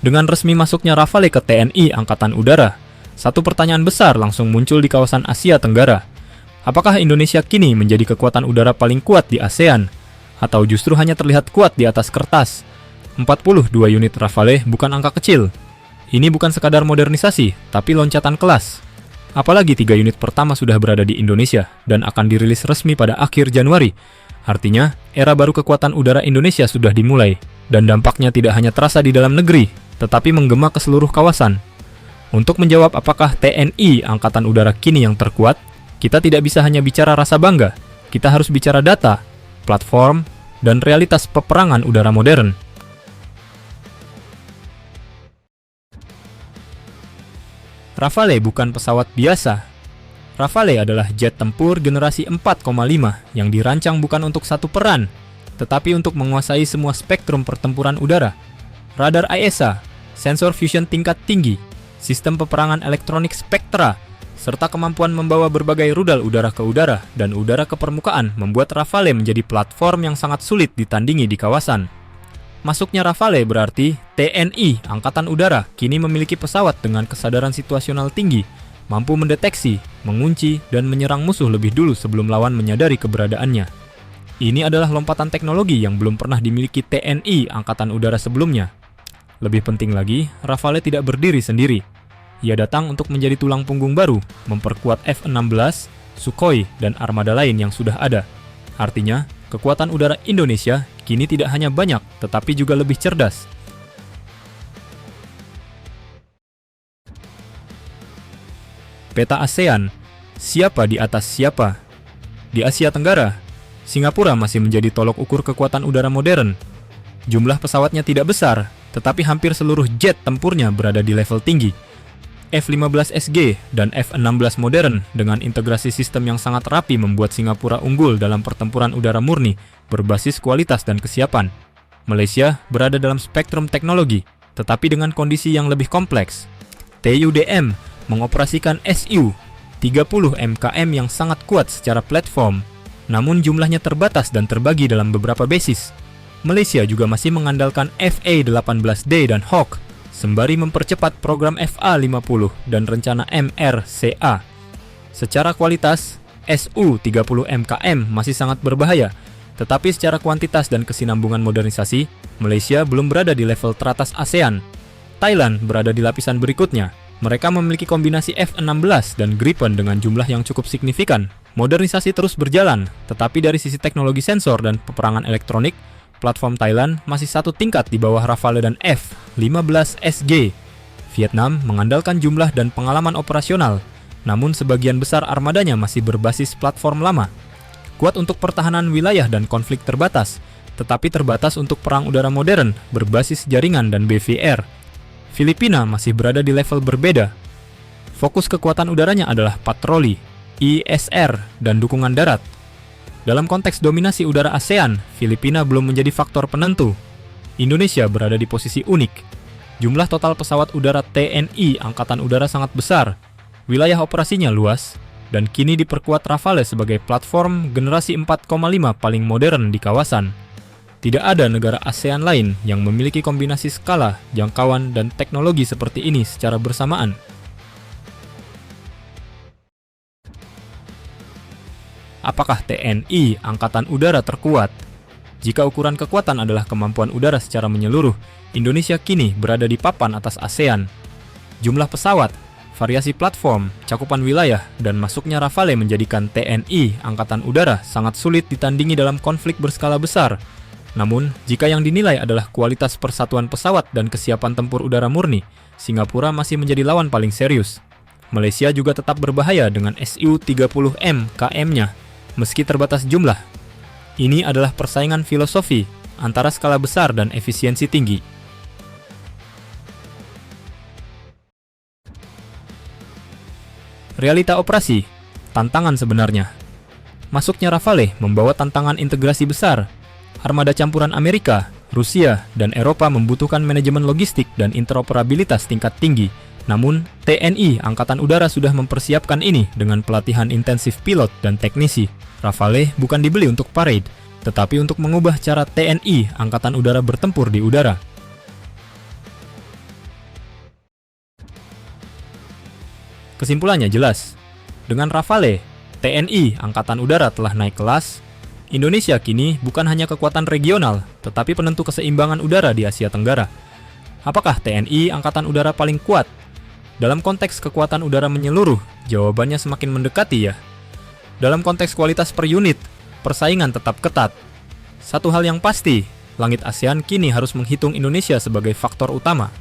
Dengan resmi masuknya Rafale ke TNI Angkatan Udara, satu pertanyaan besar langsung muncul di kawasan Asia Tenggara. Apakah Indonesia kini menjadi kekuatan udara paling kuat di ASEAN? Atau justru hanya terlihat kuat di atas kertas? 42 unit Rafale bukan angka kecil. Ini bukan sekadar modernisasi, tapi loncatan kelas. Apalagi 3 unit pertama sudah berada di Indonesia dan akan dirilis resmi pada akhir Januari. Artinya, era baru kekuatan udara Indonesia sudah dimulai, dan dampaknya tidak hanya terasa di dalam negeri, tetapi menggema ke seluruh kawasan. Untuk menjawab apakah TNI Angkatan Udara kini yang terkuat, kita tidak bisa hanya bicara rasa bangga, kita harus bicara data, platform, dan realitas peperangan udara modern. Rafale bukan pesawat biasa. Rafale adalah jet tempur generasi 4,5 yang dirancang bukan untuk satu peran, tetapi untuk menguasai semua spektrum pertempuran udara. Radar AESA, sensor fusion tingkat tinggi, sistem peperangan elektronik Spectra, serta kemampuan membawa berbagai rudal udara ke udara dan udara ke permukaan membuat Rafale menjadi platform yang sangat sulit ditandingi di kawasan. Masuknya Rafale berarti TNI Angkatan Udara kini memiliki pesawat dengan kesadaran situasional tinggi, mampu mendeteksi, mengunci, dan menyerang musuh lebih dulu sebelum lawan menyadari keberadaannya. Ini adalah lompatan teknologi yang belum pernah dimiliki TNI Angkatan Udara sebelumnya. Lebih penting lagi, Rafale tidak berdiri sendiri. Ia datang untuk menjadi tulang punggung baru, memperkuat F-16, Sukhoi, dan armada lain yang sudah ada. Artinya, kekuatan udara Indonesia kini tidak hanya banyak, tetapi juga lebih cerdas. Peta ASEAN, siapa di atas siapa? Di Asia Tenggara, Singapura masih menjadi tolok ukur kekuatan udara modern. Jumlah pesawatnya tidak besar, tetapi hampir seluruh jet tempurnya berada di level tinggi. F-15SG dan F-16 modern dengan integrasi sistem yang sangat rapi membuat Singapura unggul dalam pertempuran udara murni berbasis kualitas dan kesiapan. Malaysia berada dalam spektrum teknologi, tetapi dengan kondisi yang lebih kompleks. TUDM mengoperasikan Su-30 MKM yang sangat kuat secara platform, namun jumlahnya terbatas dan terbagi dalam beberapa basis. Malaysia juga masih mengandalkan FA-18D dan Hawk, sembari mempercepat program FA-50 dan rencana MRCA. Secara kualitas, Su-30 MKM masih sangat berbahaya, tetapi secara kuantitas dan kesinambungan modernisasi, Malaysia belum berada di level teratas ASEAN. Thailand berada di lapisan berikutnya. Mereka memiliki kombinasi F-16 dan Gripen dengan jumlah yang cukup signifikan. Modernisasi terus berjalan, tetapi dari sisi teknologi sensor dan peperangan elektronik, platform Thailand masih satu tingkat di bawah Rafale dan F-15SG. Vietnam mengandalkan jumlah dan pengalaman operasional, namun sebagian besar armadanya masih berbasis platform lama. Kuat untuk pertahanan wilayah dan konflik terbatas, tetapi terbatas untuk perang udara modern berbasis jaringan dan BVR. Filipina masih berada di level berbeda. Fokus kekuatan udaranya adalah patroli, ISR, dan dukungan darat. Dalam konteks dominasi udara ASEAN, Filipina belum menjadi faktor penentu. Indonesia berada di posisi unik. Jumlah total pesawat udara TNI Angkatan Udara sangat besar. Wilayah operasinya luas, dan kini diperkuat Rafale sebagai platform generasi 4,5 paling modern di kawasan. Tidak ada negara ASEAN lain yang memiliki kombinasi skala, jangkauan, dan teknologi seperti ini secara bersamaan. Apakah TNI Angkatan Udara terkuat? Jika ukuran kekuatan adalah kemampuan udara secara menyeluruh, Indonesia kini berada di papan atas ASEAN. Jumlah pesawat, variasi platform, cakupan wilayah, dan masuknya Rafale menjadikan TNI Angkatan Udara sangat sulit ditandingi dalam konflik berskala besar. Namun, jika yang dinilai adalah kualitas persatuan pesawat dan kesiapan tempur udara murni, Singapura masih menjadi lawan paling serius. Malaysia juga tetap berbahaya dengan Su-30M KM-nya, meski terbatas jumlah. Ini adalah persaingan filosofi antara skala besar dan efisiensi tinggi. Realita operasi, tantangan sebenarnya. Masuknya Rafale membawa tantangan integrasi besar. Armada campuran Amerika, Rusia, dan Eropa membutuhkan manajemen logistik dan interoperabilitas tingkat tinggi. Namun, TNI Angkatan Udara sudah mempersiapkan ini dengan pelatihan intensif pilot dan teknisi. Rafale bukan dibeli untuk parade, tetapi untuk mengubah cara TNI Angkatan Udara bertempur di udara. Kesimpulannya jelas. Dengan Rafale, TNI Angkatan Udara telah naik kelas. Indonesia kini bukan hanya kekuatan regional, tetapi penentu keseimbangan udara di Asia Tenggara. Apakah TNI Angkatan Udara paling kuat? Dalam konteks kekuatan udara menyeluruh, jawabannya semakin mendekati ya. Dalam konteks kualitas per unit, persaingan tetap ketat. Satu hal yang pasti, langit ASEAN kini harus menghitung Indonesia sebagai faktor utama.